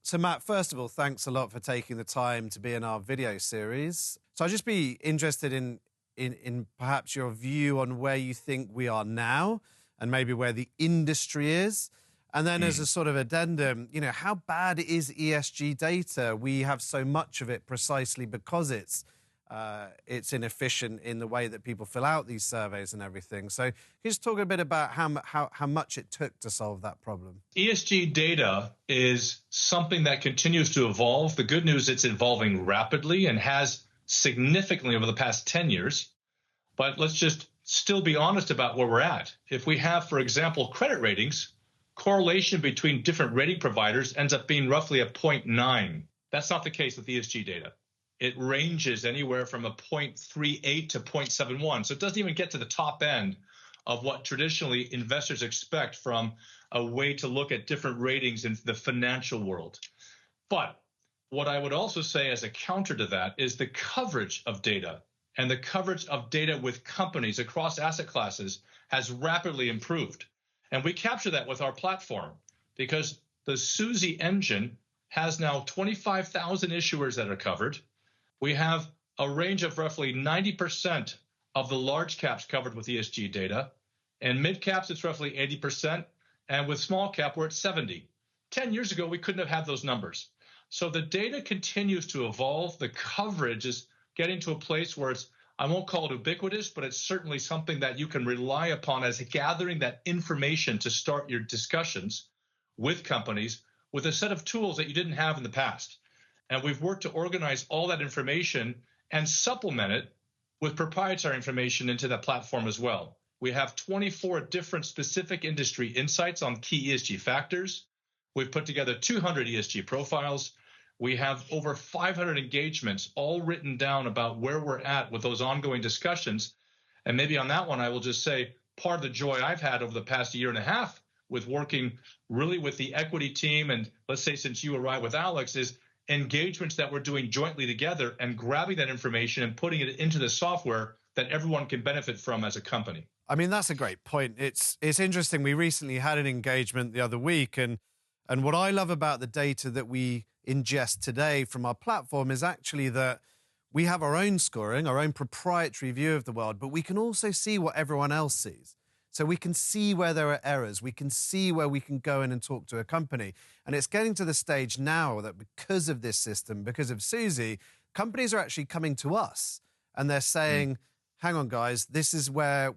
So, Matt, first of all, thanks a lot for taking the time to be in our video series. So I'd just be interested in perhaps your view on where you think we are now and maybe where the industry is. And then as a sort of addendum, how bad is ESG data? We have so much of it precisely because it's inefficient in the way that people fill out these surveys and everything. So can you just talk a bit about how much it took to solve that problem? ESG data is something that continues to evolve. The good news, it's evolving rapidly and has significantly over the past 10 years. But let's just still be honest about where we're at. If we have, for example, credit ratings, correlation between different rating providers ends up being roughly a 0.9. That's not the case with ESG data. It ranges anywhere from a 0.38 to 0.71. So it doesn't even get to the top end of what traditionally investors expect from a way to look at different ratings in the financial world. But what I would also say as a counter to that is the coverage of data and the coverage of data with companies across asset classes has rapidly improved. And we capture that with our platform because the Suzy engine has now 25,000 issuers that are covered. We have a range of roughly 90% of the large caps covered with ESG data. And mid caps, it's roughly 80%. And with small cap, we're at 70. 10 years ago, we couldn't have had those numbers. So the data continues to evolve. The coverage is getting to a place where it's, I won't call it ubiquitous, but it's certainly something that you can rely upon as gathering that information to start your discussions with companies with a set of tools that you didn't have in the past. And we've worked to organize all that information and supplement it with proprietary information into that platform as well. We have 24 different specific industry insights on key ESG factors. We've put together 200 ESG profiles. We have over 500 engagements all written down about where we're at with those ongoing discussions. And maybe on that one, I will just say part of the joy I've had over the past year and a half with working really with the equity team, and let's say since you arrived with Alex, is engagements that we're doing jointly together and grabbing that information and putting it into the software that everyone can benefit from as a company. I mean, that's a great point. It's interesting. We recently had an engagement the other week, and what I love about the data that we ingest today from our platform is actually that we have our own scoring, our own proprietary view of the world, but we can also see what everyone else sees. So we can see where there are errors. We can see where we can go in and talk to a company. And it's getting to the stage now that because of this system, because of Suzy, companies are actually coming to us and they're saying, hang on, guys, this is what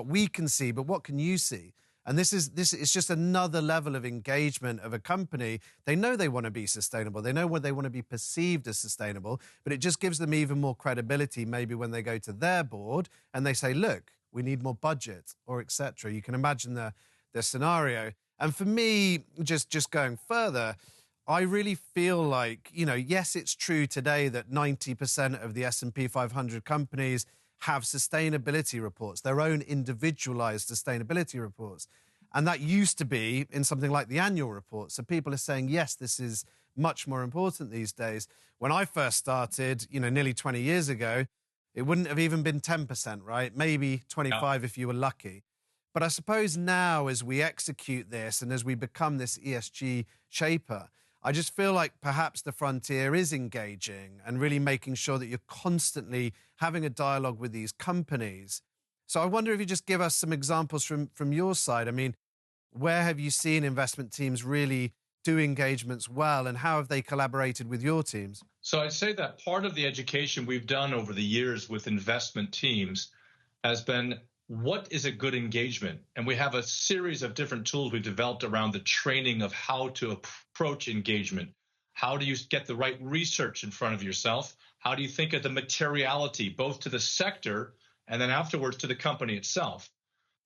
we can see, but what can you see? And this is just another level of engagement of a company. They know they want to be sustainable. They know what they want to be perceived as sustainable, but it just gives them even more credibility maybe when they go to their board and they say, look, we need more budget or etc. You can imagine the scenario. And for me, just going further, I really feel like, yes, it's true today that 90% of the S&P 500 companies have sustainability reports, their own individualized sustainability reports. And that used to be in something like the annual report. So people are saying, yes, this is much more important these days. When I first started, nearly 20 years ago, it wouldn't have even been 10%, right? Maybe 25 if you were lucky. But I suppose now as we execute this and as we become this ESG shaper, I just feel like perhaps the frontier is engaging and really making sure that you're constantly having a dialogue with these companies. So I wonder if you just give us some examples from your side. I mean, where have you seen investment teams really do engagements well, and how have they collaborated with your teams? So I'd say that part of the education we've done over the years with investment teams has been, what is a good engagement? And we have a series of different tools we've developed around the training of how to approach engagement. How do you get the right research in front of yourself? How do you think of the materiality, both to the sector and then afterwards to the company itself?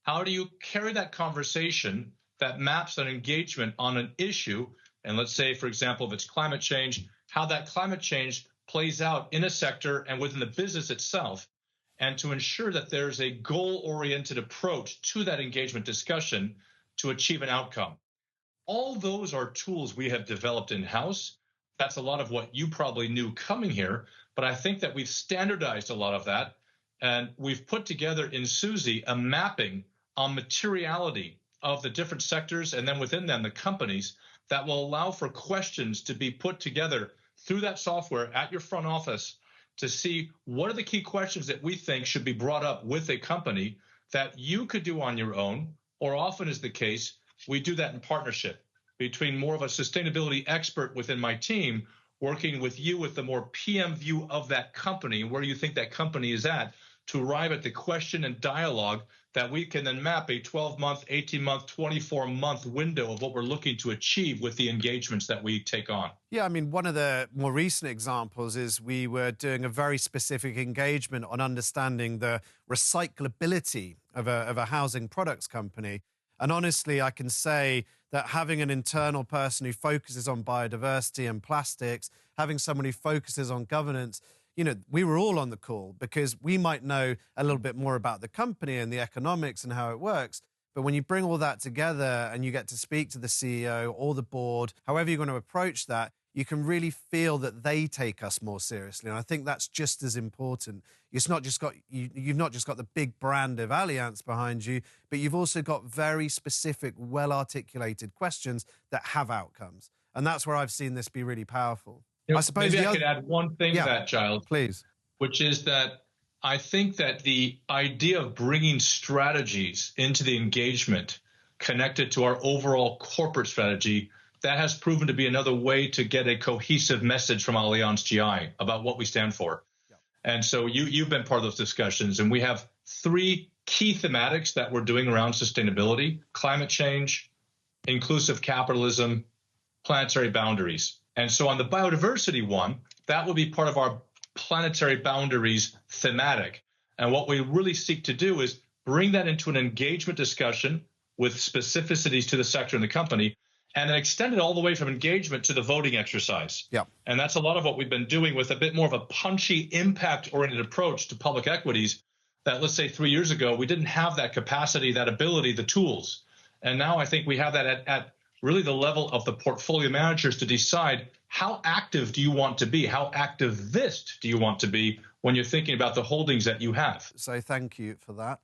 How do you carry that conversation that maps an engagement on an issue? And let's say, for example, if it's climate change, how that climate change plays out in a sector and within the business itself, and to ensure that there's a goal-oriented approach to that engagement discussion to achieve an outcome. All those are tools we have developed in-house. That's a lot of what you probably knew coming here, but I think that we've standardized a lot of that, and we've put together in Suzy a mapping on materiality of the different sectors, and then within them, the companies, that will allow for questions to be put together through that software at your front office to see what are the key questions that we think should be brought up with a company that you could do on your own, or often is the case, we do that in partnership between more of a sustainability expert within my team working with you with the more PM view of that company, where you think that company is at, to arrive at the question and dialogue that we can then map a 12-month, 18-month, 24-month window of what we're looking to achieve with the engagements that we take on. Yeah, I mean, one of the more recent examples is we were doing a very specific engagement on understanding the recyclability of a housing products company. And honestly, I can say that having an internal person who focuses on biodiversity and plastics, having someone who focuses on governance, we were all on the call because we might know a little bit more about the company and the economics and how it works. But when you bring all that together and you get to speak to the CEO or the board, however you're going to approach that, you can really feel that they take us more seriously. And I think that's just as important. It's not just you've not just got the big brand of Allianz behind you, but you've also got very specific, well-articulated questions that have outcomes. And that's where I've seen this be really powerful. I suppose maybe I could add one thing to that, Giles. Please. Which is that I think that the idea of bringing strategies into the engagement connected to our overall corporate strategy, that has proven to be another way to get a cohesive message from Allianz GI about what we stand for. Yeah. And so you've been part of those discussions, and we have 3 key thematics that we're doing around sustainability: climate change, inclusive capitalism, planetary boundaries. And so on the biodiversity one, that will be part of our planetary boundaries thematic. And what we really seek to do is bring that into an engagement discussion with specificities to the sector and the company, and then extend it all the way from engagement to the voting exercise. Yeah. And that's a lot of what we've been doing with a bit more of a punchy, impact-oriented approach to public equities that, let's say, 3 years ago, we didn't have that capacity, that ability, the tools. And now I think we have that at really the level of the portfolio managers to decide how active do you want to be? How activist do you want to be when you're thinking about the holdings that you have? So thank you for that.